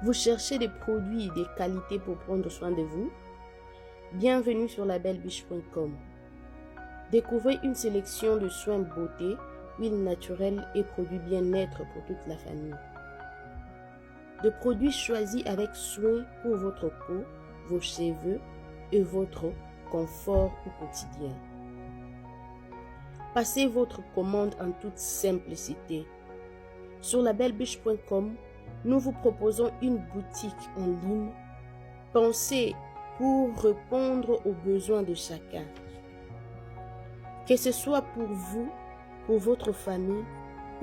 Vous cherchez des produits et des qualités pour prendre soin de vous? Bienvenue sur labellebiche.com. Découvrez une sélection de soins beauté, huiles naturelles et produits bien-être pour toute la famille. De produits choisis avec soin pour votre peau, vos cheveux et votre confort au quotidien. Passez votre commande en toute simplicité. Sur labellebiche.com, nous vous proposons une boutique en ligne pensée pour répondre aux besoins de chacun. Que ce soit pour vous, pour votre famille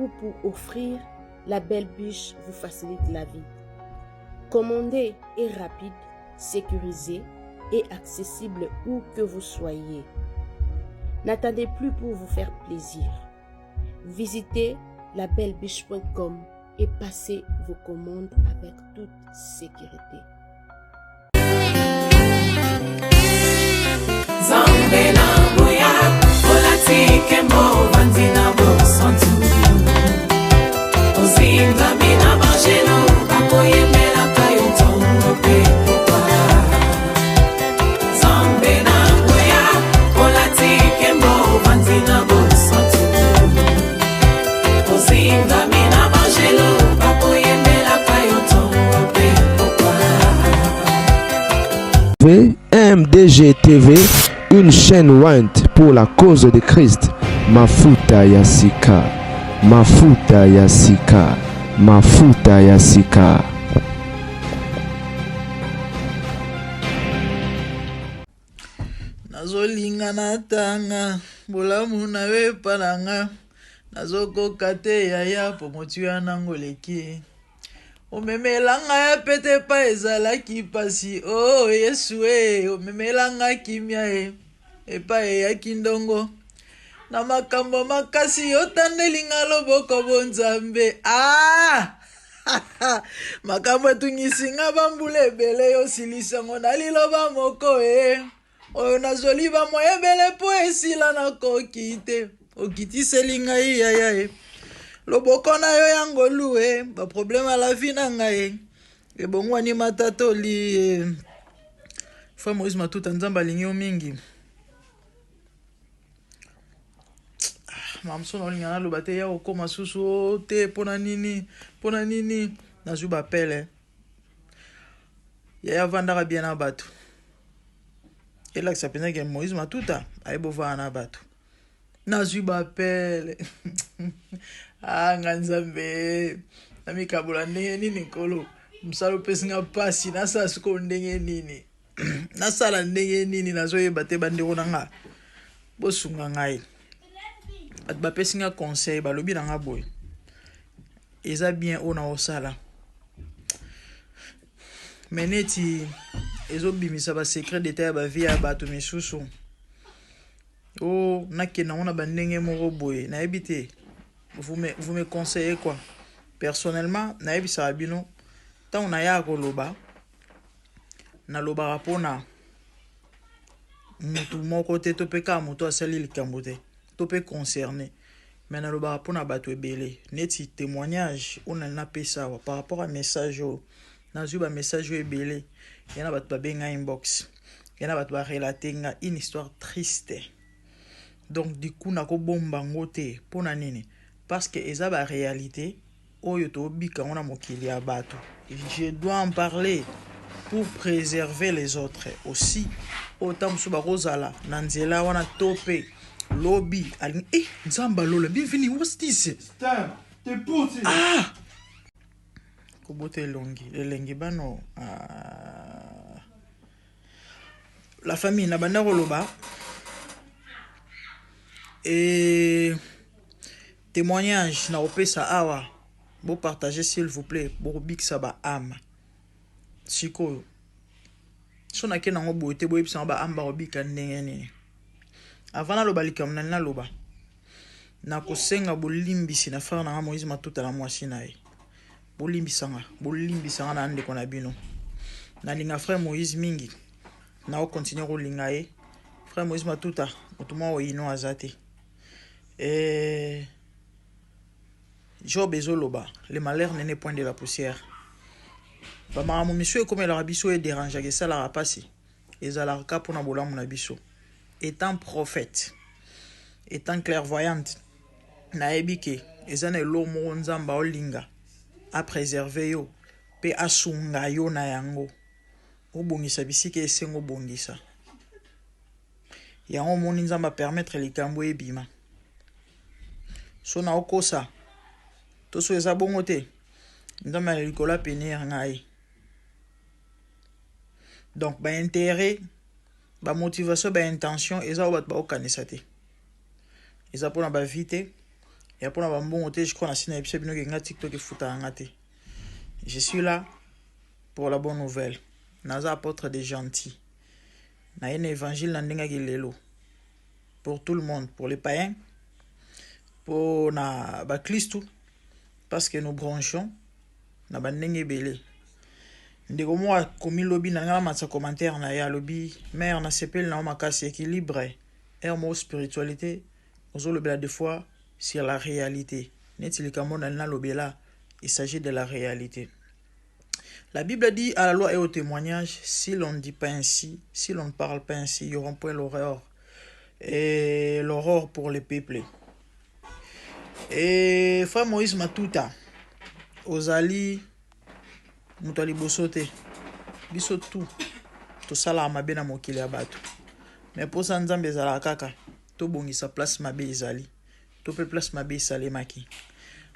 ou pour offrir, la Belle Biche vous facilite la vie. Commandez est rapide, sécurisé et accessible où que vous soyez. N'attendez plus pour vous faire plaisir. Visitez labellebiche.com et passez vos commandes avec toute sécurité. MDG TV, une chaîne Wint pour la cause de Christ. Mafuta ya sika, mafuta ya sika, mafuta ya sika. Nazolinga natanga, bolamu nawe palanga. Nazoko kate yaya pomotu ya nangoleki. Omemelanga ya pete pa ezalaki pasi. Oh Yesu omemelanga kimia epa ya kindongo. Na makambo makasi otandelinga loboko bonzambe. Makambo etungisinga bambule ebele yo silisango na liloba moko oyo nazoli ba moye ebele po esila na kokite. Okitiselinga yaya loboko na yo yangolu ba problème à la vie na ngai ebongwani matatoli Frère Moïse Matuta nzamba alingi yo mingi mamsono olinga naloba te ya okoma susu te pona nini nazwi bapele yaya avandaka bien na bato elakisa mpenza ke Moïse Matuta ayebovaa na bato nazwi bapele nga nzambe namikabola ndenge nini nkolo msala opesinga pasi nasala sikoyo ndenge nini nasala ndenge nini nazoyeba te bandeko na nga bosunga ngai bato bapesinga conseil balobi na nga boye eza bien oyo na osala me neti ezobimisa basekret deta ya bavie ya bato misusu nakenda ngo na bandenge moko boye nayebi te vous me conseillez quoi? Personnellement, nayebi sabino tant na ya koloba na loba rapona mutu moko te to peka mutu asali likambo te to pe concerné mais na loba rapona bato ebele neti témoignage on na pesa par rapport à message na zuba message ebele yana bato babenga inbox yana bato ba relater nga une histoire triste donc du coup na ko bomba ngote pona nini parce que eza ba réalité oyo to bika ona mokili ya bato je dois en parler pour préserver les autres aussi autant so ba rozala na nzela wana tope lobby ali nzamba lola bienvenue what's this te puti kobote lengi bano la famille na banda koloba et témoignage na opesa awa bo partager s'il vous plaît bo bikisa ba âme sikoyo so na kena ngo bote bo ebisa ba amba obika ndenge nini avant na loba likamna na loba na kosenga bolimbisi na frère na Moïse Matuta na mwasi na ye bolimbisanga na ndeko na bino na linga frère Moïse mingi na o continuer ko linga ye frère Moïse Matuta motuma o ino azate Job ezoloba, le malheur n'est point de la poussière. ba maramu miso comme la biso et dérange que ça la passer ezalaka pona bolamu na biso. Étant prophète, étant clairvoyante, nayebi ke ezana elomo nzamba olinga a préserver yo pe asunga yo na yango obongisa bisika esengo bongisa yango moni nzamba permettre likambo ebima so na okosa to so eza bongo te nzamba likola pene ngai. Donc ba intérêt ba motivation ba intention eza obat ba okanisa te eza pona ba vite et pona ba mbongo te. Je crois na sina episode bino ke nga TikTok efuta ngate. Je suis là pour la bonne nouvelle. Naza apôtre des gentils. Na un évangile na ndenga lelo pour tout le monde, pour les païens, pour na ba Christou, parce que nous branchons na ba ndenge belé. Ndeko moi komi lobby na nga matsa commentaire na ya lobby mère na sepel na makasi équilibre et mo spiritualité ozo lobela des fois sur la réalité. Neti likamona na lobela, il s'agit de la réalité. La Bible dit à la loi et au témoignage, si l'on ne dit pas ainsi, si l'on ne parle pas ainsi, il y aura point l'horreur. Et l'horreur pour les peuples. Et frère Moïse Matuta, Ozali, Moutali Bosote, biso tout ça mabe na mokili ya bato. Mais pour ça nzambe ezala kaka, to bongisa place mabe ezali, to pe place mabe salemaki.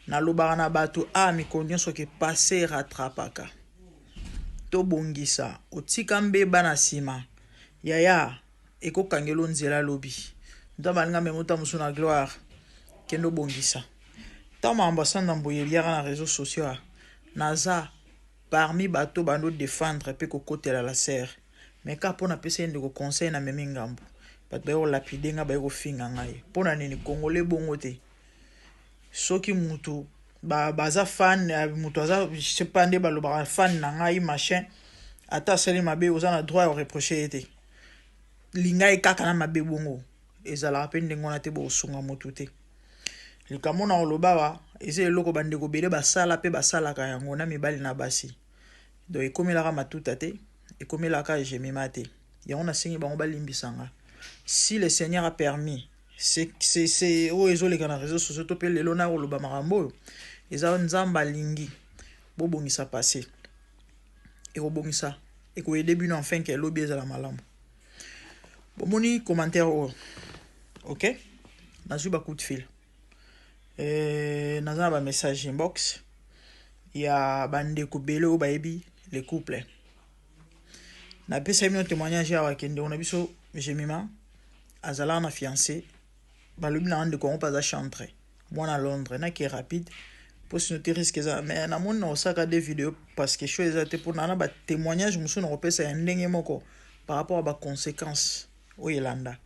Na lobara na bato mikonyo soki passé rattrapaka. To bongisa otika mbeba na sima yaya eko kangelo nzela lobi ndamba nga memota musu na gloire kendo bongisa tama ambassade mboye biara na réseaux sociaux naza parmi bato bando défendre pe ko kotela la serre mais ka pona pese ndeko conseil na memi ngambo bato bayo lapide nga bayo finga ngai pona nini congolais bongo te soki mutu baza fan mutu aza je sais pas nde baloba fan na ngai machin ata seli mabe oza na droit à reprocher ete linga ekaka na mabe bongo ezala pe ndengo na te bo sunga mutu te likamona oloba wa eze eloko bandeko bele basala pe basalaka yango na mibali na basi do ekomelaka matuta te ekomelaka jemima te yango na sengi bango balimbisanga si le Seigneur a permis c'est o ezoleka na réseaux sociaux to pe lelo na oloba makambo eza nzamba lingi bobongisa passé et obongisa et ko début na enfin que lobi ezala malamu bomoni commentaire OK nazu ba coup de fil naza ba message inbox ya bande ko bele o baebi les couples na pesa mino témoignage ya wakende on a biso jemima azala na fiancé balobi na ande ko pas à chanter moi na Londres na qui rapide pour se noter risque ça mais na mon na osaka des vidéos parce que chose était pour na ba témoignage musu na kopesa ya ndenge moko par rapport à ba conséquences au Yolanda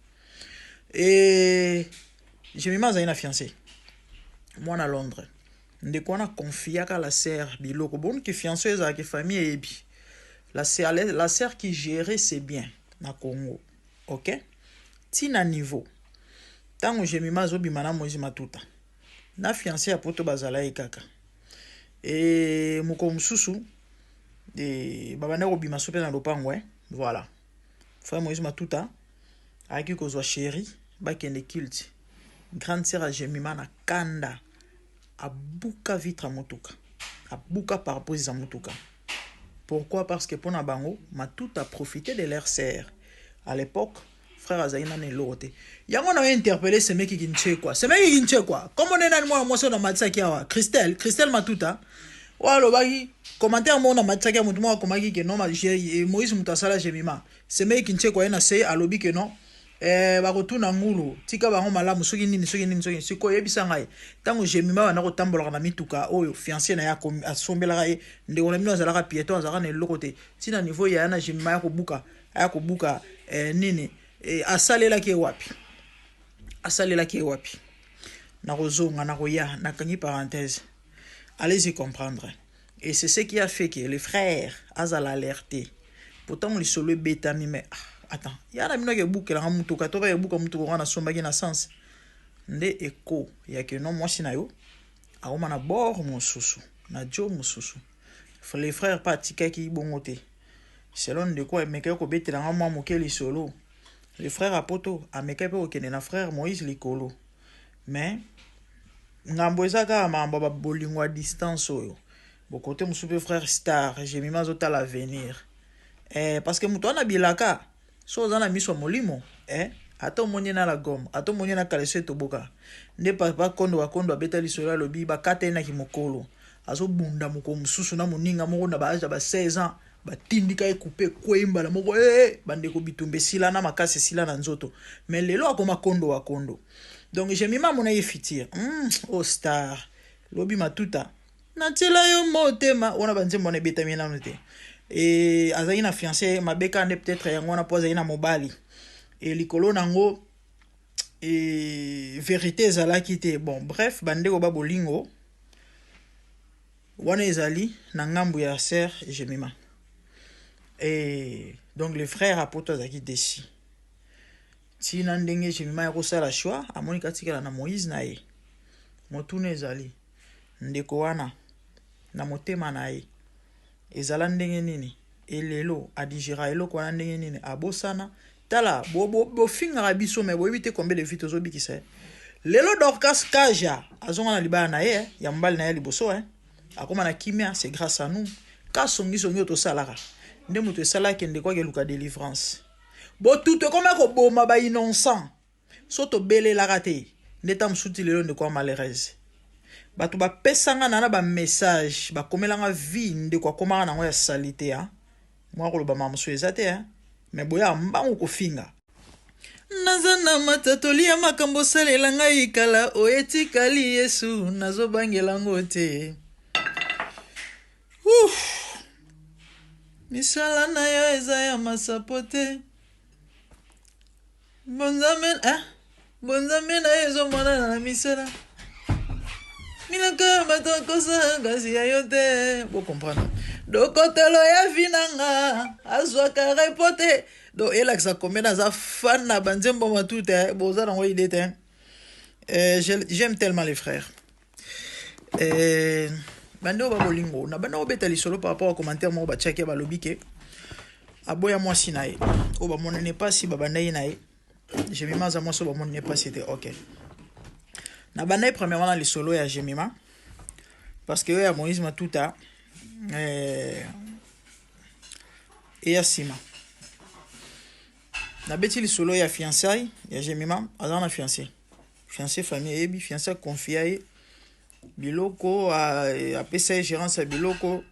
et jemima za ina fiancé moi na Londres ndeko na confia ka la sœur biloko bon ki fiancé za ki famille et bi la sœur qui gérait ses biens na Congo OK tina niveau tango jemima zo bimana Moïse Matuta na fiancé a poto bazala ekaka et moko mususu de babana ko bima sope na lopango voilà frère Moïse Matuta aki ko zo chéri ba kende kilt grande sœur a jemima na kanda abuka vitre motuka abuka pare-brise za motuka. Pourquoi? Parce que pour Nabango, Matuta a profité de leur sœur. À l'époque, frère Azaïna n'est l'autre. Yango a interpellé ce mec qui ginche quoi. Ce mec qui ginche quoi. Comme on est dans moi sur la Matsaki awa. Christelle Matuta. Wa lo bagi commentaire mon na Matsaki mutu mo komaki que non ma chérie Moïse Mutasala jemima. Ce mec qui ginche quoi na say alobi que non. Bakotuna ngulu tika bango malamu soki nini siko yebisa ngai tango jemima wana ko tambola na mituka oyo fiancé na ya asombela ye ndeko na mino azalaka pieto azalaka na lokote tina niveau ya na jemima ya kobuka nini asalela ke wapi na kozonga na koya na kangi parenthèse allez-y comprendre et c'est ce qui a fait que les frères azala alerté pourtant les solo betami mais attends, yana mino ke buke la mutuka to ba buka mutuka na somba ki na sens nde eko ya ke no mwasi na yo aoma na bord mosusu na jo mosusu les frères pas tikaki bongote. Selon de quoi meka ko betela nga mwa moke lisolo. Les frères apoto ameka pe okene na frère Moïse likolo. Mais ngambo ezaka mambo ba bolingo à distance oyo. Bokote musupe frère Star, j'ai mis mazota l'avenir. Parce que muto na bilaka so za na miso molimo, ato monye na la gomme, ato monye na kalese toboka. Nde papa kondo abeta lisolo lobi ba kate na kimokolo. Azo bunda moko mususu na moninga moko na ba âge ba 16 ans. Batindika ekupe kwemba la moko bande ko bitumbe sila na makase sila na nzoto mais lelo akoma kondo donc j'ai mis ma mona yefitir oh Star lobi matuta na tela yo motema ona banze mona betami na note et azali na fiancé mabeka ne peut-être yango na poza ina mobali et likolo nango et vérité ezala kité bon bref bande ko ba bolingo wana ezali na ngambu ya sœur Jemima. Et donc les frères apoto azaki desi. Si nandenge Jemima ya kosala choix, amoni katikala na Moïse na ye. Motune ezali. Ndeko wana na motema na ye. Ezala ndenge nini? Elelo adijira eloko wana ndenge nini? Abosana tala bo finga biso me bo ebite kombe de vite ozobikisa. Lelo Dorcas Kaja azonga na libana na ye ya mbali na ye liboso akoma na kimia c'est grâce à nous. Kasongi to salara. Nde mutu esala kende kwa keluka délivrance. Bo tout comme ko boma ba innocent. Soto bele la raté. Neta msuti lelo nde kwa malheureuse. Batu ba pesanga na ba message, ba komelanga vie nde kwa komaka na ngo ya salité Moi ko lo ba mamso ezate Mais boya mbangu ko finga. Nazana matatoli ya makambo salela ngai kala oetikali Yesu nazo bangela ngote. Misala na yo eza ya masapote. Bonzame na ezo mwana na misala. Milaka bato kosa kasi ya yote. Bo comprendre. Do kotelo ya vinanga azwaka repote. Do elaksa komena za fan na banzembo matute boza na ngoi idete. J'aime tellement les frères. Bando ba bolingo na bando beta lisolo par rapport au commentaire mo ba tchake ba lobike aboya moi sinae o ba mon n'est pas si ba bandai nae Jemima za moi so ba mon n'est pas c'était OK na bandai premièrement na lisolo ya Jemima parce que ya Moïse matuta et ya Sima na beti lisolo ya fiançailles ya Jemima azana fiancé famille ebi fiancé confié biloko apesa gérance ya biloko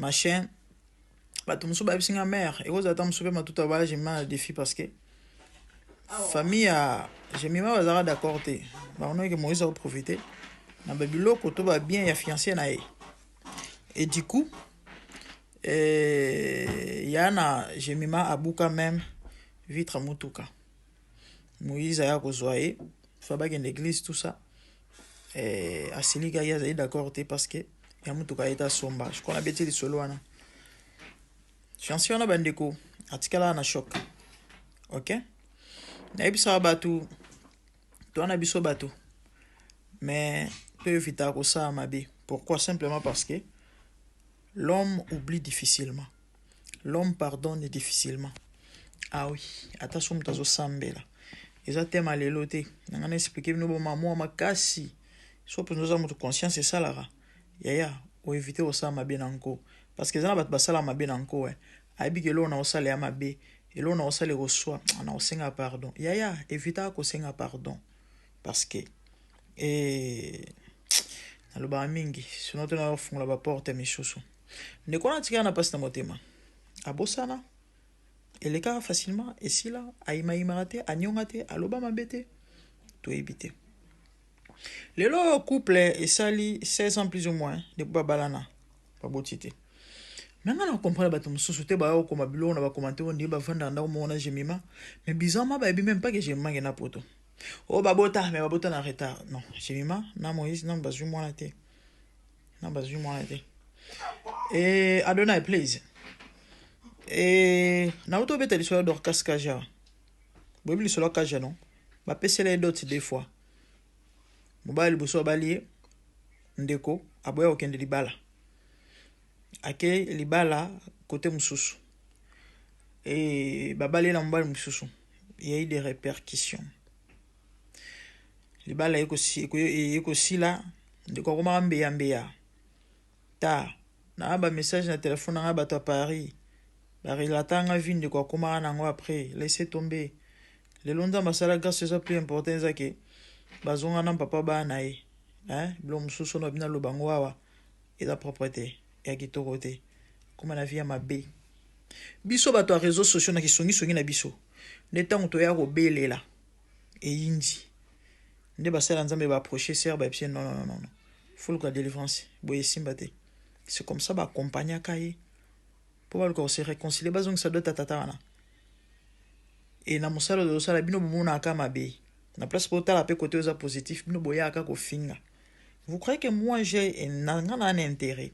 machin bato musu ba bisinga mère et oza tam super matuta bala Jemima défi parce que famille ya Jemima bazara d'accord te ba on que Moïse a profité na ba biloko to ba bien ya fiancé na ye et du coup yana Jemima abuka même vitre mutuka Moïse a kozwaye fa ba l'église tout ça asili ga ya d'accord te parce que ya mutuka eta somba je connais beti lisolo wana chanson na bandeko atikala na choc OK na ebisa batu to na biso batu mais to evita ko sa mabe pourquoi simplement parce que l'homme oublie difficilement l'homme pardonne difficilement ah oui attention mutazo sambela eza tema lelo te ngana expliquer bino bo mamu makasi so pour nous avoir conscience c'est ça là ya o éviter au ça mabe nanko parce que ça na bat basala mabe nanko abi que l'on a osala ya mabe et l'on a osala reçoit on a osenga pardon ya éviter ko senga pardon parce que na lo ba mingi sinon tu na fungula ba porte mishusu ne kona tika na passe na motema abosana eleka facilement et si là aimaimate anyongate aloba mabete to éviter. Le couple est sali 16 ans plus ou moins de babalana pas botité. Maintenant on comprend ba tum susute ba ko mabilo na ba commenter on dit ba vanda nda mo na Jemima mais bizarrement ba même pas que Jemima ngena poto. Oh babota mais babota na retard. Non, Jemima na Moïse na bazu mo na te. Na bazu mo na te. Et Adonai please. Et na auto beta l'histoire d'Orcas Kaja. Bo bi l'histoire Kaja non. Ba pese les dots des fois. Mobile boso balié ndeko aboya okende libala ake libala côté mususu et babali na mbali mususu, il y a eu des répercussions. Libala eko si là de ko koma mbeya ta na ba message na téléphone na ba to Paris ba relatanga vinde ko koma na ngo après laisser tomber le londa masala grâce c'est plus important ça que bazonga na papa ba na e blo mususu no bina lo bango wa et la propreté et kitoko te comme na vie ma be biso ba to réseaux sociaux na kisongi na biso netango to ya ko belela et indi nde basala nzambe ba approcher ser ba pien non faut que la délivrance boye simbate c'est comme ça ba accompagner kaye pour ba se réconcilier bazong ça doit tata wana et na musalo de sala bino bomona kama be na place pour tala pe côté aux positif bino boya aka ko finga. Vous croyez que moi j'ai un intérêt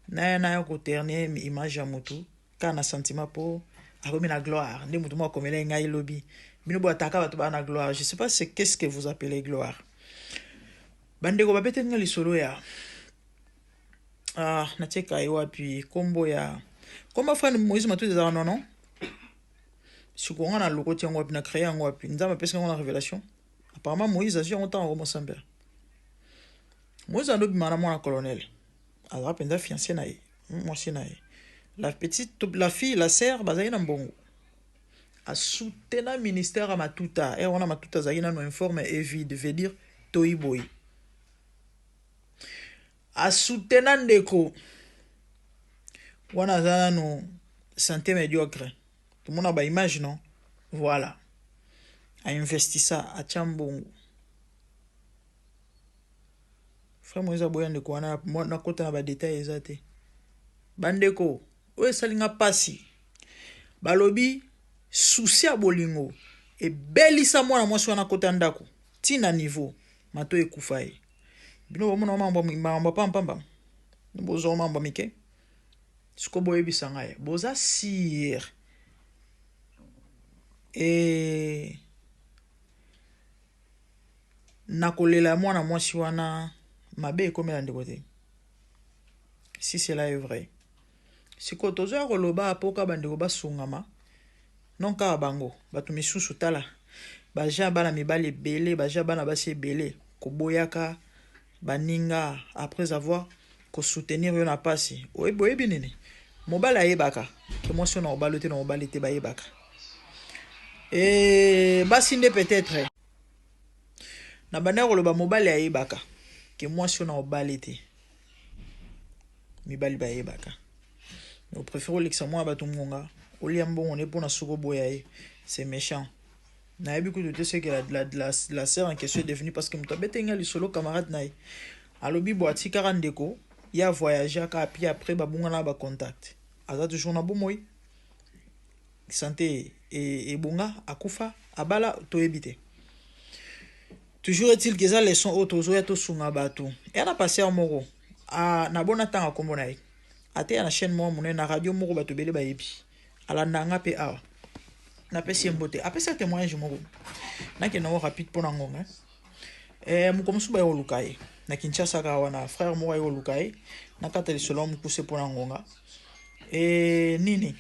na ko terner image ya mutu kana sentiment pour akomi na gloire ndi mutu mo komela ngai lobby bino bo ataka batu ba na gloire. Je sais pas c'est qu'est-ce que vous appelez gloire. Bandeko babete ngali solo ya na cheka iwa puis kombo ya komba fa Moïse matu des non sukonga na lokoti yango na créer yango puis nzamba pesa ngo na révélation. Apparemment Moïse a eu un temps au Samber. Moïse a nobi mana mwana colonel. Alors penza fiancé na ye, moi c'est na ye. La fille, la sœur bazali na mbongo. A soutenu ministère à Matuta. Et on a Matuta zagina no informe et vide, veut dire toiboy. A soutenu ndeko. Wana zana no santé médiocre. Tout le monde a ba image non. Voilà. A investi ça à Chambongo. Frère Moïse aboya ndeko wana na kota na ba détails ezate. Bandeko, oye salinga pasi. Balobi souci a bolingo et belisa mwana mwasi wana kota ndako. Tina niveau mato ekufa ye. Bino bomona mamba pamba. Bozo mamba mike. Siko boyebisa ngai. Boza sir. Et nakolela mwana mwasi wana mabe ekomela ndeko te. Si cela est vrai. Si kotozo ya koloba apoka bandeko basungama non ka bango batu misusu tala baja bana mibali ebele baja bana basi ebele koboyaka baninga après avoir ko soutenir yo na pasi oyebi nini mobala ayebaka ke mwasi na obalote na obalete bayebaka et basi nde peut-être na bana koloba mobali ayebaka ke mwasi na obalete mibali bayebaka. Nous préférons l'examen à Batungonga. Oliambo, on est pour la Souroboyae. C'est méchant. N'a pas beaucoup de ce que la sœur en question est devenue parce que nous avons été les solo camarades naï. À l'obi boati 40 déco, il y a voyagé à puis après babungana ba contact. Aza toujours na bomoi. Santé et bunga akufa abala to ebité. Toujours est-il que ça les sont autres ya to sunga batu. Et on a passé en moro. A na bona tanga kombo naï. Ate na chaîne mo mune na radio moko bato bele bayebi ala nanga pe awa na pesi mbote apesa témoignage moko na ke na rapide pona ngonga mukomusu ba yolukai na Kinshasa ka wana frère mo yolukai na kateli solo mukuse pona ngonga nini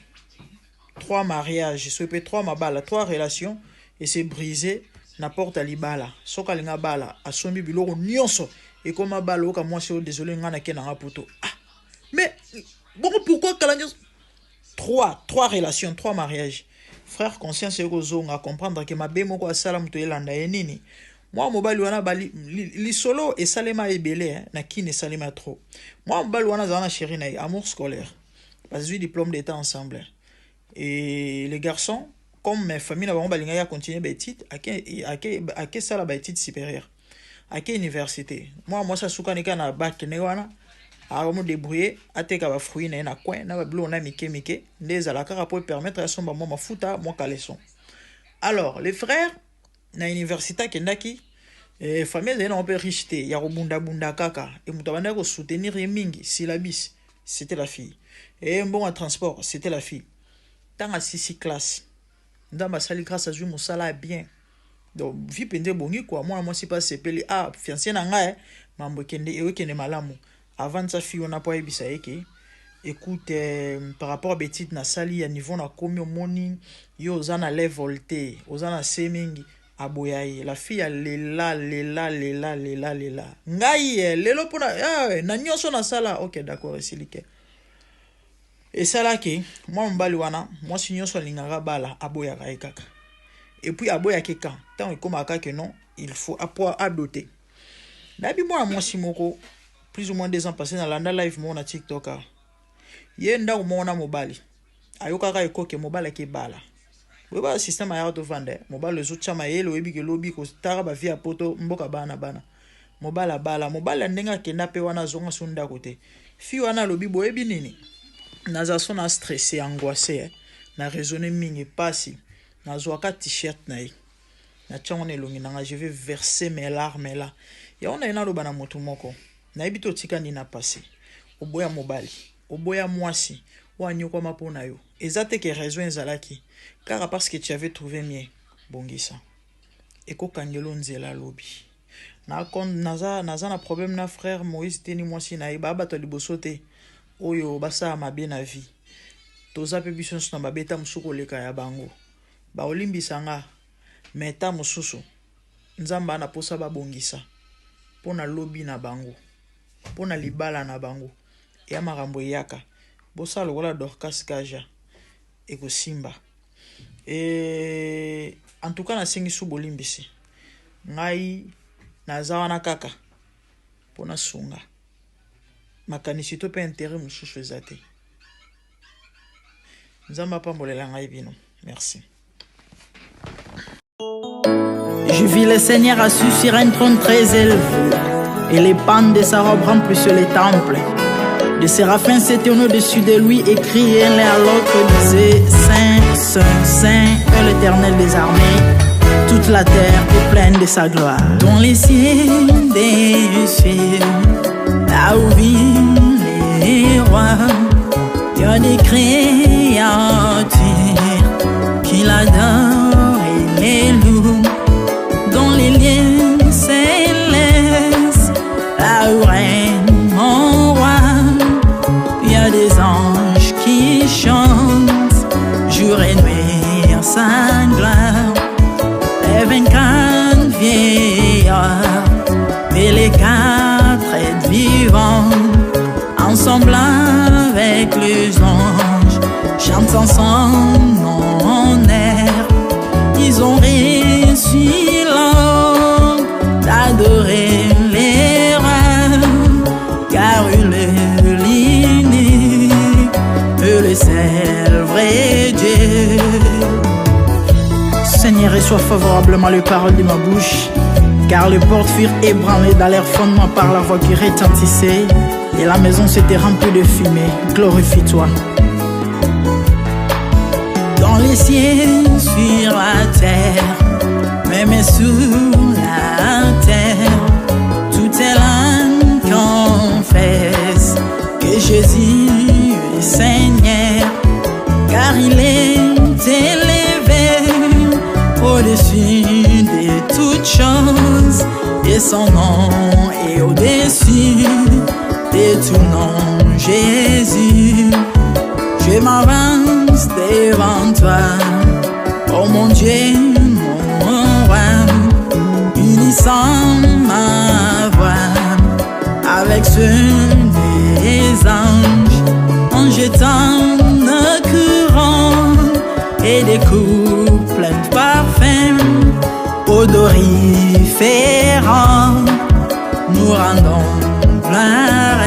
3 mariages so pe 3 mabala 3 relations et c'est brisé na porte à libala soka linga bala asombi biloko nyonso et comme bala oka moi c'est désolé ngana ke na poto mais bon, pourquoi trois relations, 3 mariages. Frère conscience et gozo à comprendre que ma bémo ko salam to elanda nini. Moi mobali wana bali li solo et salema ebele na ki ne salema trop. Moi mobali wana zana chéri na amour scolaire. Parce que diplôme d'état ensemble. Et les garçons comme mes familles na balinga ya continuer ba études à sala ba études supérieures. À quelle université? Moi ça soukanika na bac ne wana. Alors, me débrouiller, ateka ba fruit na coin, na ba blo na mike les alaka pour permettre à son maman mafuta moi caleçon. Alors, les frères na université kendaki famille na on peut richeté, ya bunda kaka et mutabana ko soutenir mingi syllabis, c'était la fille. Et bon à transport, c'était la fille. Tant à 6 classes. Dans ma salle grâce à Dieu mon salaire bien. Donc vie pende bongi quoi, moi c'est pas sepeli fiancé na nga mambo kende e kende malamu. Avant sa fille on a pas ebisa eke écoute, par rapport à Betty Nasali, à niveau na komi au moni, yo ozana le volte, ozana semingi, aboyaye. La fille a lela. Ngai, lelo pona, na nyonso na sala, ok, d'accord, esilike. Et ça là qui, moi mbali wana, moi si nyonso lingara bala, aboyaka ekaka. Et puis aboyake quand, tant comme aka que non, il faut adopter. Nabi moi si moko, plus ou moins 2 ans passés dans l'anda live moi na TikTok. Ye nda umona mobali ayoka ka ekoke mobali ke bala weba système ya auto vendre mobali zo chama yele webi ke lobi ko stara ba via poto mboka bana mobali bala mobali ndenga kenda pe wana zonga sunda kote fi wana lobi boyebi nini naza sona stressé angoissé na raisonner mingi pasi na zoaka t-shirt na yi na tchangone longi nanga je vais verser mes larmes là ya ona ina lo bana moto moko na ebito tika ni na passé oboya mobali oboya mwasi wanyoko mapona yo ezate ke raison ezalaki car parce que tu avais trouvé mieux bongisa eko kangelo nzela lobi na kon naza na problème na frère Moïse teni mwasi na baba to liboso te oyo basa mabe na vie toza pe biso na babeta musuko leka ya bango ba olimbisa nga meta mususu nzamba na posa ba bongisa pona lobi na bango pona libala na bango ya makambo yaka bosa lokola Dorcas Kaja eko simba en tout cas na sengi su bolimbisi ngai naza wana kaka pona sunga makanisi to pe intérêt mususu ezate nzamba pambolela ngai bino merci. Je vis le Seigneur assis sur un trône très élevé, et les pans de sa robe remplissent les temples. Les séraphins s'étaient au-dessus de lui et criaient l'un à l'autre, disaient Saint, Saint, Saint est l'Éternel des armées. Toute la terre est pleine de sa gloire. Dans les cieux des cieux, là où vivent les rois, il y a des créatures qui l'adorent et les louent. Dans les lieux célestes, là où règne mon roi, il y a des anges qui chantent jour et nuit en sa gloire. Les 24 vieillards et les 4 êtres vivants, ensemble avec les anges, chantent ensemble en air. Ils ont réussi l'homme d'adorer les rois, car il est l'unique, le seul vrai Dieu. Seigneur, reçois favorablement les paroles de ma bouche, car les portes furent ébranlées dans leur fondement par la voix qui retentissait, et la maison s'était remplie de fumée. Glorifie-toi. Dans les cieux, sur la terre, même sous la terre, toute langue confesse que Jésus est Seigneur, car il est élevé au-dessus de toutes choses, et son nom est au-dessus de tout nom. Jésus, je m'avance devant toi, oh mon Dieu, mon roi, unissant ma voix avec ceux des anges, en jetant nos courants et des coups pleins de parfums odoriférants, nous rendons gloire.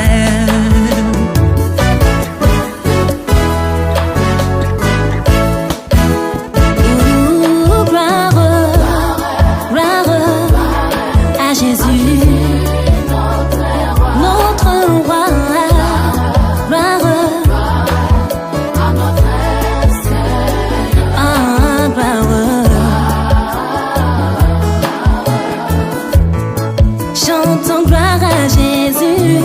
Chantons gloire à Jésus.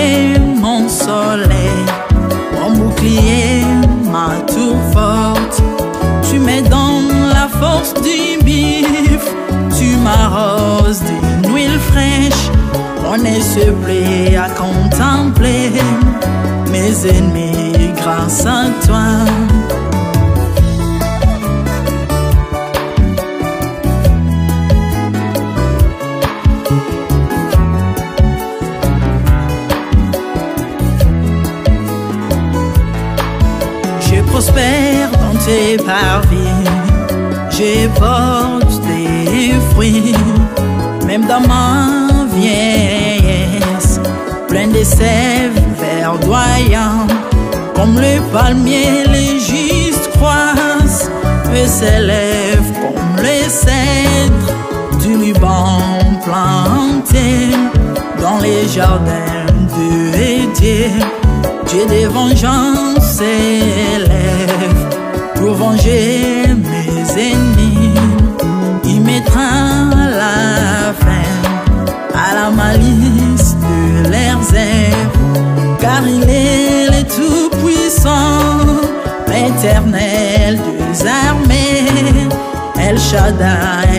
es mon soleil, mon bouclier, ma tour forte. Tu me donnes la force du bif, tu m'arroses d'une huile fraîche. On ne se plaît à contempler mes ennemis grâce à toi. Je prospère dans tes parvis, je porte des fruits, même dans ma vieillesse, plein de sève verdoyant, comme le palmier les justes croissent et s'élèvent comme les cèdres du Liban planté dans les jardins de Dieu. Dieu des vengeances s'élève pour venger mes ennemis. Il mettra la fin à la malice de leurs œuvres, car il est le Tout-Puissant, l'Éternel des armées, El Shaddai,